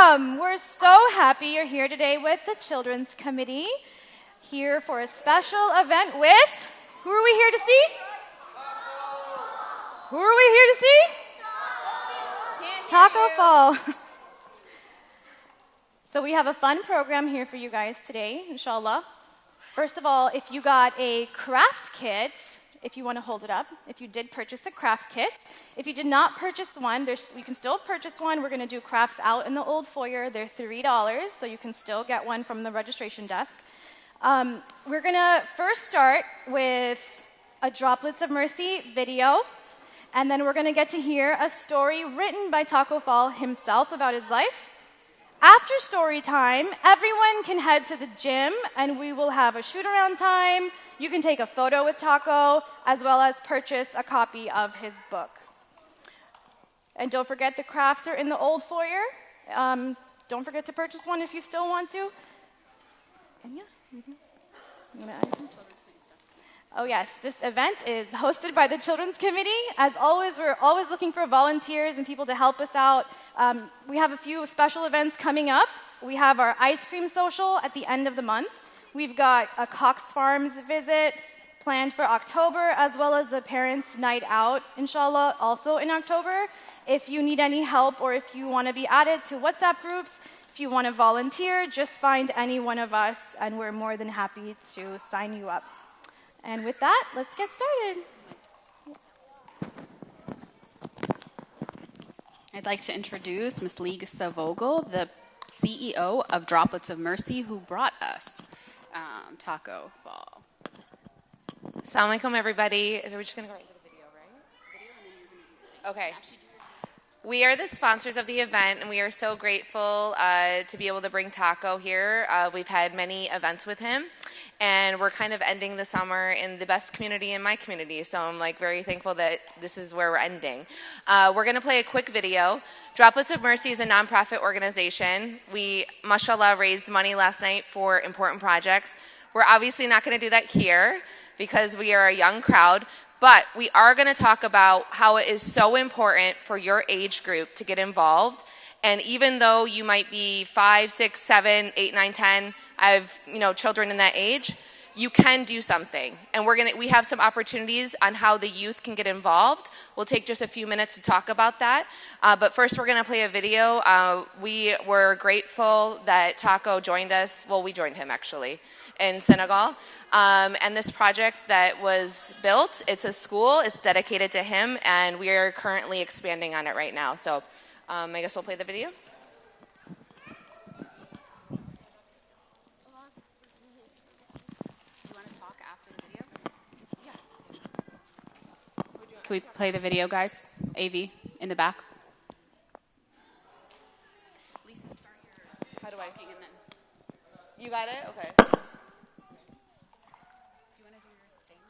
Welcome! We're so happy you're here today with the Children's Committee, here for a special event with, who are we here to see? Who are we here to see? Tacko Fall. So we have a fun program here for you guys today, inshallah. First of all, if you got a craft kit, if you want to hold it up, if you did purchase a craft kit, if you did not purchase one, you can still purchase one. We're going to do crafts out in the old foyer. They're $3, so you can still get one from the registration desk. We're going to first start with a Droplets of Mercy video, and then we're going to get to hear a story written by Tacko Fall himself about his life. After story time, everyone can head to the gym, and we will have a shoot-around time. You can take a photo with Tacko, as well as purchase a copy of his book. And don't forget, the crafts are in the old foyer. Don't forget to purchase one if you still want to. And yeah. You wanna add anything? Oh yes, this event is hosted by the Children's Committee. As always, we're always looking for volunteers and people to help us out. We have a few special events coming up. We have our ice cream social at the end of the month. We've got a Cox Farms visit planned for October, as well as the Parents' Night Out, inshallah, also in October. If you need any help or if you want to be added to WhatsApp groups, if you want to volunteer, just find any one of us, and we're more than happy to sign you up. And with that, let's get started. I'd like to introduce Ms. Lisa Vogel, the CEO of Droplets of Mercy, who brought us Tacko Fall. Assalamu alaikum, everybody. We're just going to go right to the video, right? Okay. We are the sponsors of the event, and we are so grateful to be able to bring Tacko here. We've had many events with him, and we're kind of ending the summer in the best community in my community, so I'm very thankful that this is where we're ending. We're going to play a quick video. Droplets of Mercy is a nonprofit organization. We, mashallah, raised money last night for important projects. We're obviously not going to do that here because we are a young crowd, but we are going to talk about how it is so important for your age group to get involved. And even though you might be 5, 6, 7, 8, 9, 10, I have children in that age, you can do something. And we have some opportunities on how the youth can get involved. We'll take just a few minutes to talk about that. But first we're going to play a video. We were grateful that Tacko joined us. Well, we joined him actually in Senegal. And this project that was built, it's a school, it's dedicated to him, and we are currently expanding on it right now. So I guess we'll play the video. Can we play the video, guys? AV in the back. Lisa, start your How do talking and then... You got it? Okay. Do you want to do your thing?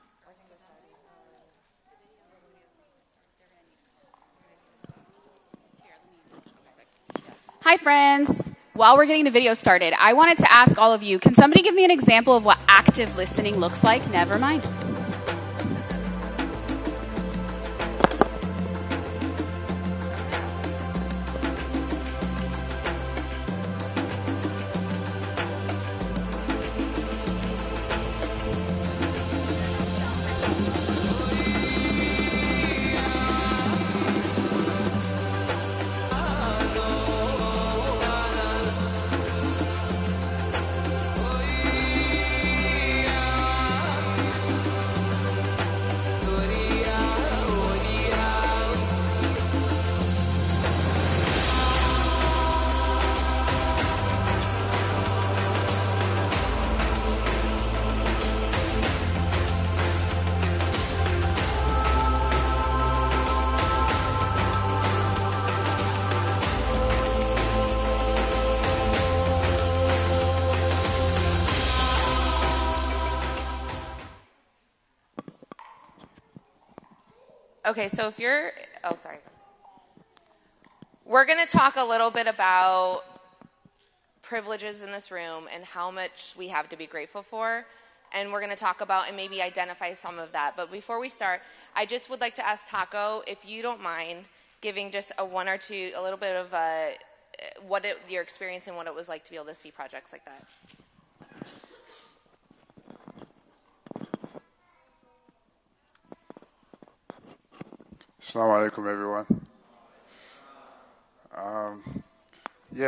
Hi, friends. While we're getting the video started, I wanted to ask all of you, can somebody give me an example of what active listening looks like? Never mind. Okay, so if you're, we're going to talk a little bit about privileges in this room and how much we have to be grateful for. And we're going to talk about and maybe identify some of that. But before we start, I just would like to ask Tacko, if you don't mind, giving just a little bit of your experience and what it was like to be able to see projects like that. Assalamu alaikum, everyone.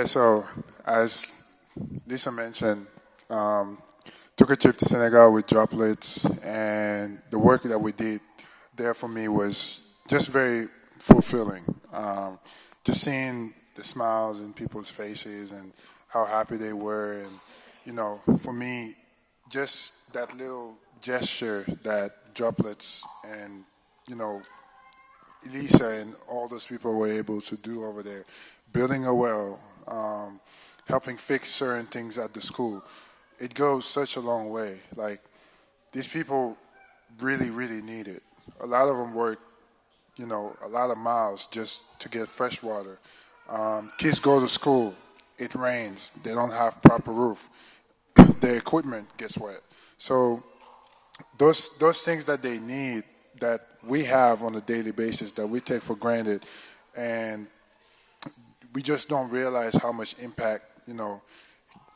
So as Lisa mentioned, took a trip to Senegal with droplets, and the work that we did there for me was just very fulfilling. Just seeing the smiles in people's faces and how happy they were, and for me, just that little gesture that droplets and Elisa and all those people were able to do over there, building a well, helping fix certain things at the school, it goes such a long way. Like, these people really, really need it. A lot of them work, a lot of miles just to get fresh water. Kids go to school, it rains, they don't have proper roof, their equipment gets wet. So those things that they need, that we have on a daily basis, that we take for granted, and we just don't realize how much impact,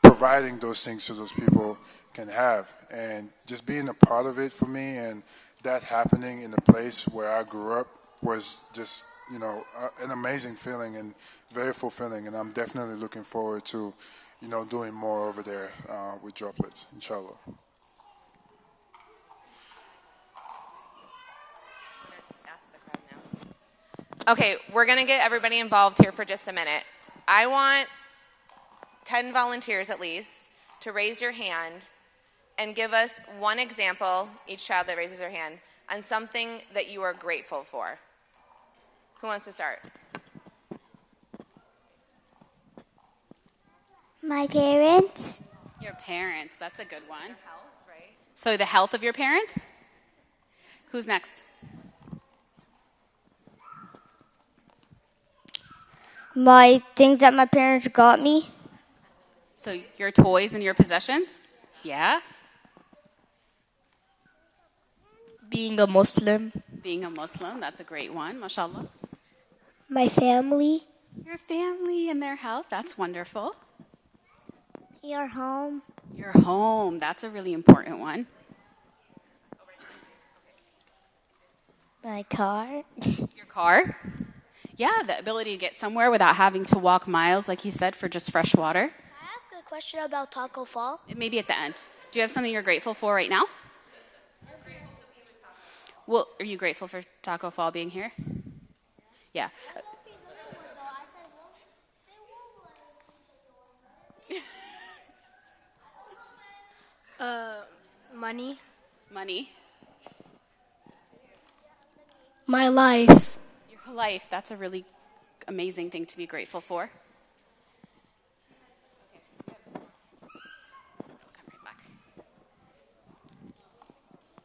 providing those things to those people can have. And just being a part of it for me, and that happening in the place where I grew up, was just, an amazing feeling and very fulfilling. And I'm definitely looking forward to, doing more over there with droplets, inshallah. Okay, we're going to get everybody involved here for just a minute. I want 10 volunteers at least to raise your hand and give us one example, each child that raises their hand, on something that you are grateful for. Who wants to start? My parents. Your parents, that's a good one. Health, right? So the health of your parents? Who's next? My things that my parents got me. So your toys and your possessions? Yeah? Being a Muslim. Being a Muslim, that's a great one, mashallah. My family. Your family and their health, that's wonderful. Your home. Your home, that's a really important one. My car. Your car? Yeah, the ability to get somewhere without having to walk miles, like you said, for just fresh water. Can I ask a question about Tacko Fall? Maybe at the end. Do you have something you're grateful for right now? Well, are you grateful for Tacko Fall being here? Yeah. Money. Money. My life. Your life, that's a really amazing thing to be grateful for.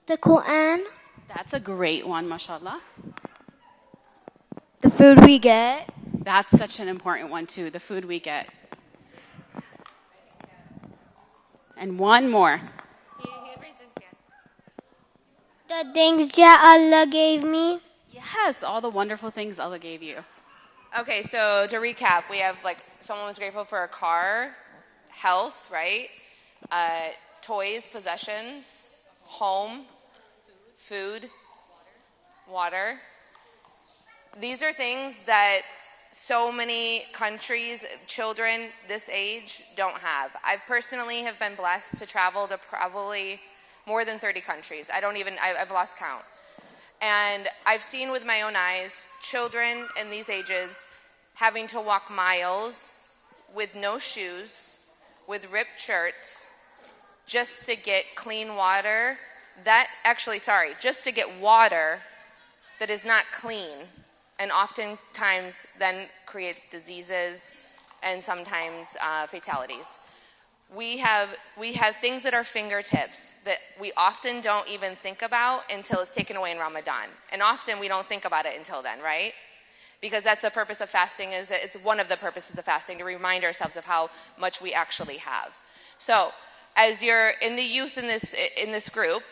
The Quran. That's a great one, mashallah. The food we get. That's such an important one, too, the food we get. And one more. The things that Allah gave me. Yes, all the wonderful things Allah gave you. Okay, so to recap, we have someone was grateful for a car, health, right? Toys, possessions, home, food, water. These are things that so many countries, children this age don't have. I personally have been blessed to travel to probably more than 30 countries. I've lost count. And I've seen with my own eyes children in these ages having to walk miles with no shoes, with ripped shirts, just to get clean water. Just to get water that is not clean, and oftentimes then creates diseases and sometimes fatalities. We have things at our fingertips that we often don't even think about until it's taken away in Ramadan. And often we don't think about it until then, right? Because that's the purpose of fasting, it's one of the purposes of fasting, to remind ourselves of how much we actually have. So, as you're in the youth in this group,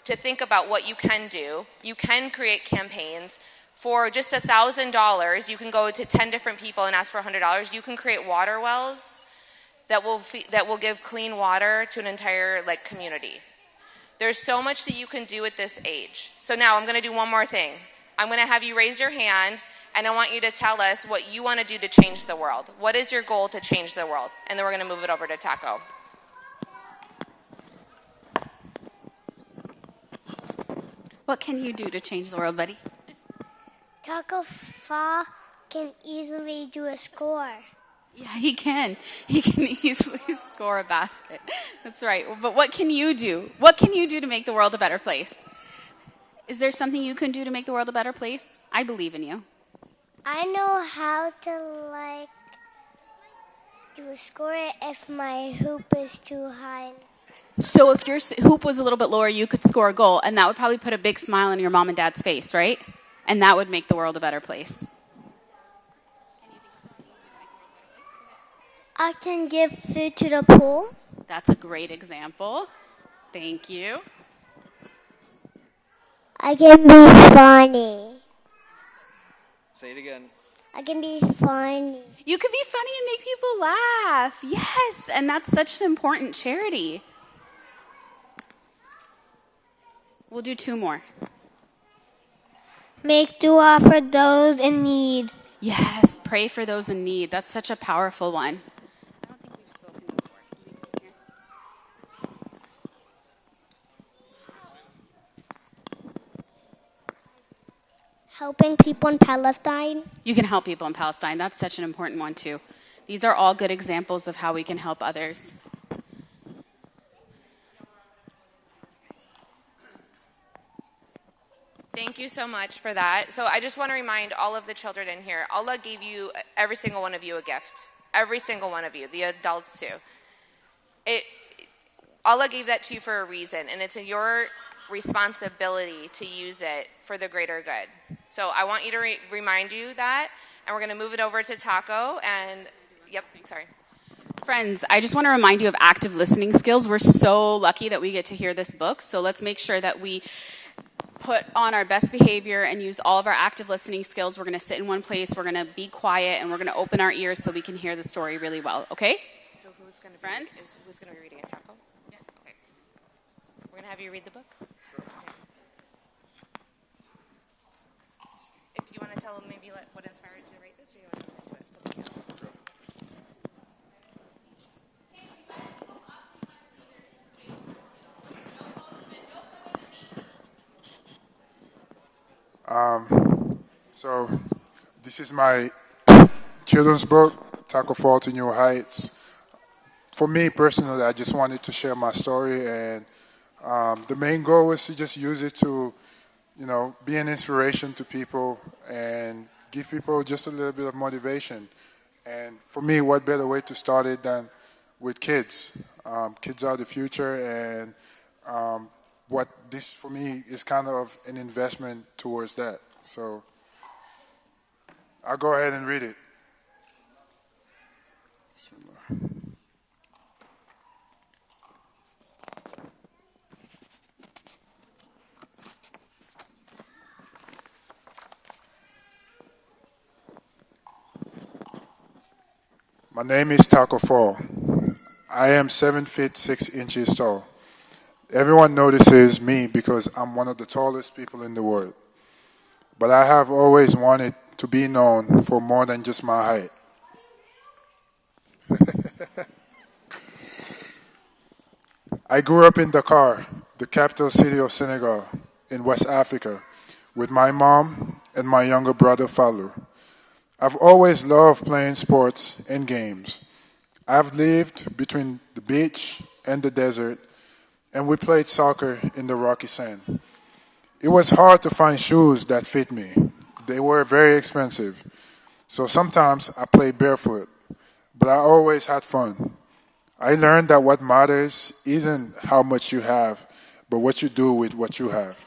to think about what you can do. You can create campaigns For just $1,000, you can go to 10 different people and ask for $100. You can create water wells that will give clean water to an entire community. There's so much that you can do at this age. So now I'm going to do one more thing. I'm going to have you raise your hand, and I want you to tell us what you want to do to change the world. What is your goal to change the world? And then we're going to move it over to Tacko. What can you do to change the world, buddy? Tacko Fall can easily do a score. Yeah, he can. He can easily score a basket. That's right. But what can you do? What can you do to make the world a better place? Is there something you can do to make the world a better place? I believe in you. I know how to do a score if my hoop is too high. So if your hoop was a little bit lower, you could score a goal, and that would probably put a big smile on your mom and dad's face, right? And that would make the world a better place. I can give food to the pool. That's a great example. Thank you. I can be funny. Say it again. I can be funny. You can be funny and make people laugh. Yes, and that's such an important charity. We'll do 2 more. Make dua for those in need. Yes, pray for those in need. That's such a powerful one. I don't think we've spoken before. Can we come here? Helping people in Palestine. You can help people in Palestine. That's such an important one, too. These are all good examples of how we can help others. Thank you so much for that. So I just want to remind all of the children in here, Allah gave you, every single one of you, a gift. Every single one of you, the adults too. Allah gave that to you for a reason, and it's your responsibility to use it for the greater good. So I want you to remind you that, and we're going to move it over to Tacko. And sorry. Friends, I just want to remind you of active listening skills. We're so lucky that we get to hear this book, so let's make sure that we put on our best behavior and use all of our active listening skills. We're going to sit in one place, we're going to be quiet, and we're going to open our ears so we can hear the story really well, okay? So who's going to be reading it, Tacko? Yeah. Okay. We're going to have you read the book. Sure. Okay. If you want to tell them maybe what inspired you to write this, or you want to go into it? So this is my children's book, Tacko Fall to New Heights. For me personally, I just wanted to share my story, and the main goal was to just use it to, be an inspiration to people and give people just a little bit of motivation. And for me, what better way to start it than with kids? Kids are the future, and what this for me is kind of an investment towards that. So I'll go ahead and read it. My name is Tacko Fall. I am 7 feet 6 inches tall. Everyone notices me because I'm one of the tallest people in the world. But I have always wanted to be known for more than just my height. I grew up in Dakar, the capital city of Senegal, in West Africa, with my mom and my younger brother Fallou. I've always loved playing sports and games. I've lived between the beach and the desert, and we played soccer in the rocky sand. It was hard to find shoes that fit me. They were very expensive. So sometimes I played barefoot, but I always had fun. I learned that what matters isn't how much you have, but what you do with what you have.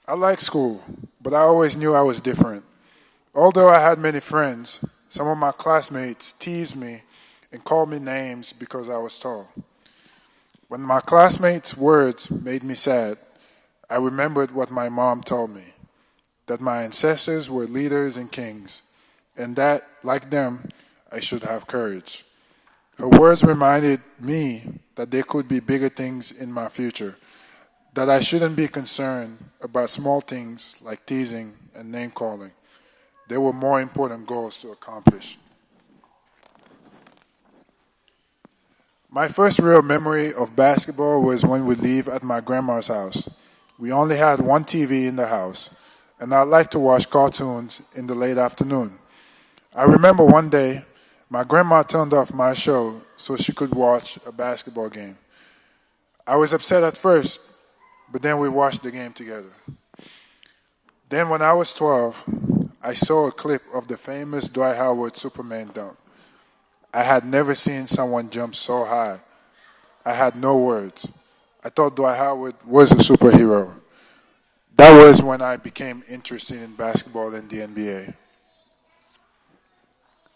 I like school, but I always knew I was different. Although I had many friends, some of my classmates teased me and called me names because I was tall. When my classmates' words made me sad, I remembered what my mom told me, that my ancestors were leaders and kings, and that, like them, I should have courage. Her words reminded me that there could be bigger things in my future, that I shouldn't be concerned about small things like teasing and name calling. There were more important goals to accomplish. My first real memory of basketball was when we leave at my grandma's house. We only had one TV in the house, and I liked to watch cartoons in the late afternoon. I remember one day, my grandma turned off my show so she could watch a basketball game. I was upset at first, but then we watched the game together. Then when I was 12, I saw a clip of the famous Dwight Howard Superman dunk. I had never seen someone jump so high. I had no words. I thought Dwight Howard was a superhero. That was when I became interested in basketball and the NBA.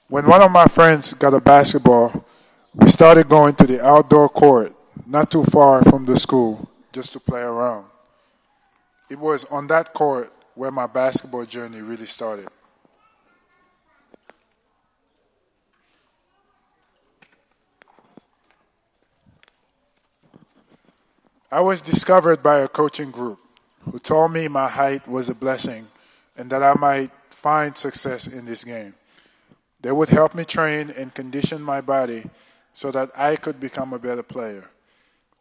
When one of my friends got a basketball, we started going to the outdoor court, not too far from the school, just to play around. It was on that court where my basketball journey really started. I was discovered by a coaching group who told me my height was a blessing and that I might find success in this game. They would help me train and condition my body so that I could become a better player.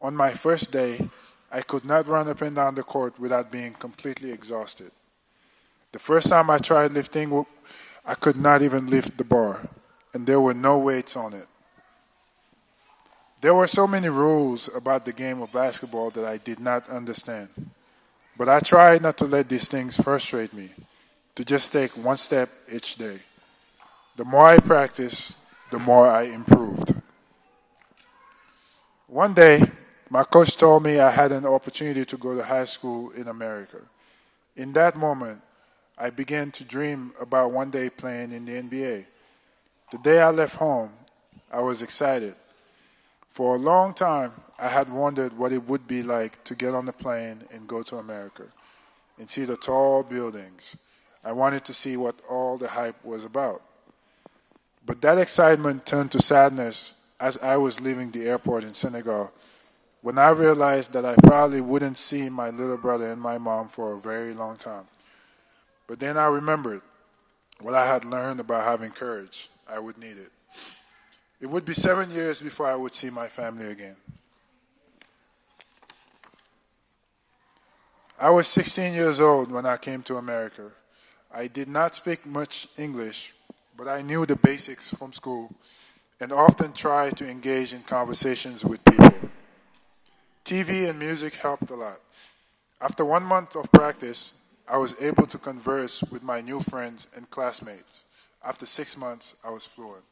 On my first day, I could not run up and down the court without being completely exhausted. The first time I tried lifting, I could not even lift the bar, and there were no weights on it. There were so many rules about the game of basketball that I did not understand. But I tried not to let these things frustrate me, to just take one step each day. The more I practiced, the more I improved. One day, my coach told me I had an opportunity to go to high school in America. In that moment, I began to dream about one day playing in the NBA. The day I left home, I was excited. For a long time, I had wondered what it would be like to get on a plane and go to America and see the tall buildings. I wanted to see what all the hype was about. But that excitement turned to sadness as I was leaving the airport in Senegal when I realized that I probably wouldn't see my little brother and my mom for a very long time. But then I remembered what I had learned about having courage. I would need it. It would be 7 years before I would see my family again. I was 16 years old when I came to America. I did not speak much English, but I knew the basics from school and often tried to engage in conversations with people. TV and music helped a lot. After 1 month of practice, I was able to converse with my new friends and classmates. After 6 months, I was fluent.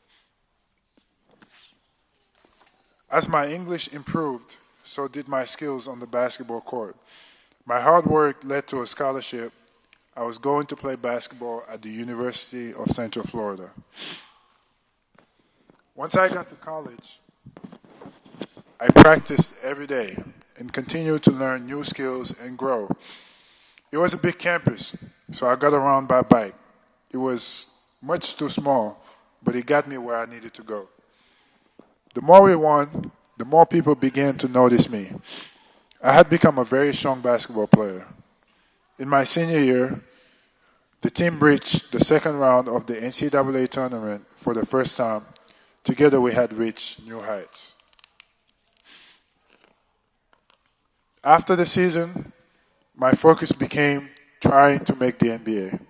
As my English improved, so did my skills on the basketball court. My hard work led to a scholarship. I was going to play basketball at the University of Central Florida. Once I got to college, I practiced every day and continued to learn new skills and grow. It was a big campus, so I got around by bike. It was much too small, but it got me where I needed to go. The more we won, the more people began to notice me. I had become a very strong basketball player. In my senior year, the team reached the second round of the NCAA tournament for the first time. Together we had reached new heights. After the season, my focus became trying to make the NBA.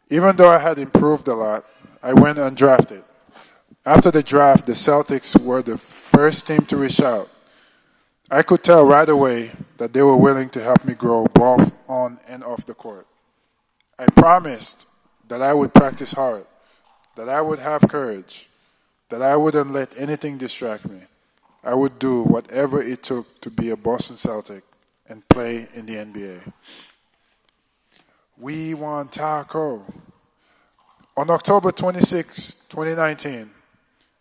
Even though I had improved a lot, I went undrafted. After the draft, the Celtics were the first team to reach out. I could tell right away that they were willing to help me grow both on and off the court. I promised that I would practice hard, that I would have courage, that I wouldn't let anything distract me. I would do whatever it took to be a Boston Celtic and play in the NBA. We want Tacko. On October 26, 2019,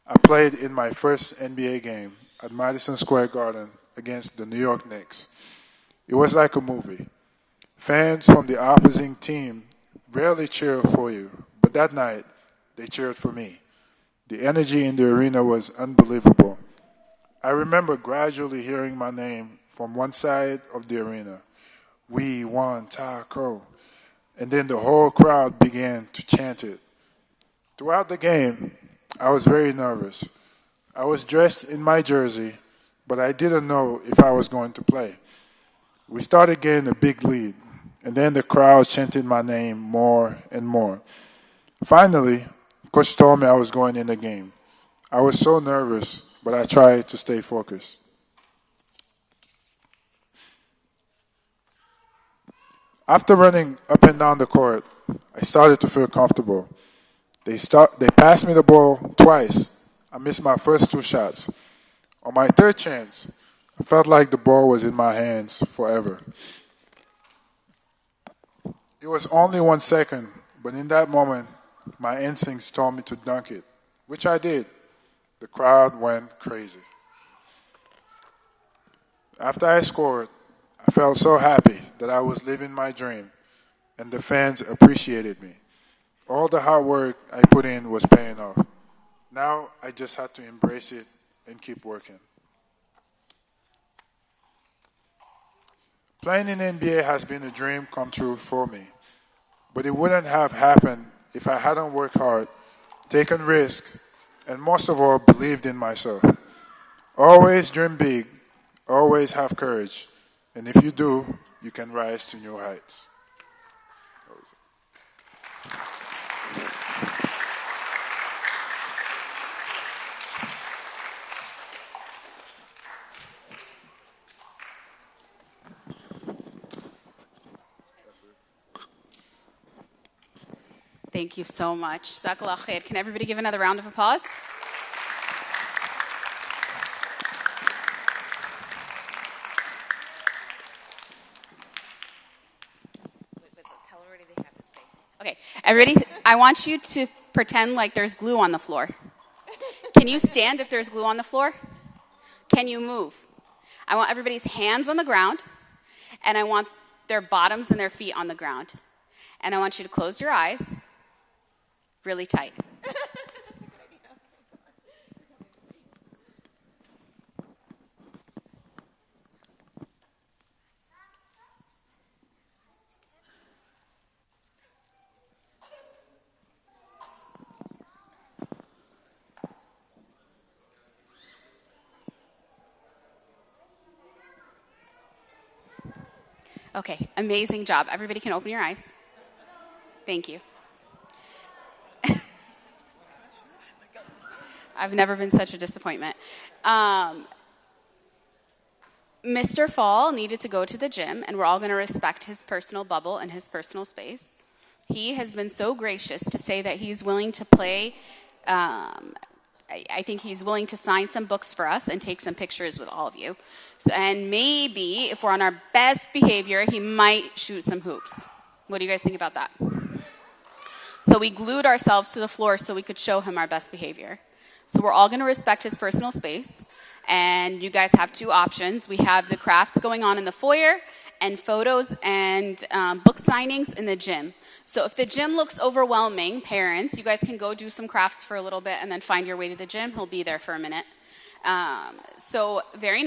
I played in my first NBA game at Madison Square Garden against the New York Knicks. It was like a movie. Fans from the opposing team rarely cheer for you, but that night they cheered for me. The energy in the arena was unbelievable. I remember gradually hearing my name from one side of the arena. We won, Tacko. And then the whole crowd began to chant it. Throughout the game, I was very nervous. I was dressed in my jersey, but I didn't know if I was going to play. We started getting a big lead, and then the crowd chanted my name more and more. Finally, Coach told me I was going in the game. I was so nervous, but I tried to stay focused. After running up and down the court, I started to feel comfortable. They passed me the ball twice. I missed my first 2 shots. On my third chance, I felt like the ball was in my hands forever. It was only 1 second, but in that moment, my instincts told me to dunk it, which I did. The crowd went crazy. After I scored, I felt so happy that I was living my dream, and the fans appreciated me. All the hard work I put in was paying off. Now I just had to embrace it and keep working. Playing in the NBA has been a dream come true for me, but it wouldn't have happened if I hadn't worked hard, taken risks, and most of all, believed in myself. Always dream big, always have courage, and if you do, you can rise to new heights. Thank you so much. Jazakallah khair. Can everybody give another round of applause? Tell everybody they have to stay. Okay, everybody, I want you to pretend like there's glue on the floor. Can you stand if there's glue on the floor? Can you move? I want everybody's hands on the ground, and I want their bottoms and their feet on the ground. And I want you to close your eyes really tight. Okay, amazing job. Everybody can open your eyes. Thank you. I've never been such a disappointment. Mr. Fall needed to go to the gym, and we're all going to respect his personal bubble and his personal space. He has been so gracious to say that he's willing to play. I think he's willing to sign some books for us and take some pictures with all of you. So, and maybe, if we're on our best behavior, he might shoot some hoops. What do you guys think about that? So we glued ourselves to the floor so we could show him our best behavior. So we're all going to respect his personal space. And you guys have 2 options. We have the crafts going on in the foyer and photos and book signings in the gym. So if the gym looks overwhelming, parents, you guys can go do some crafts for a little bit and then find your way to the gym. He'll be there for a minute. So very nice.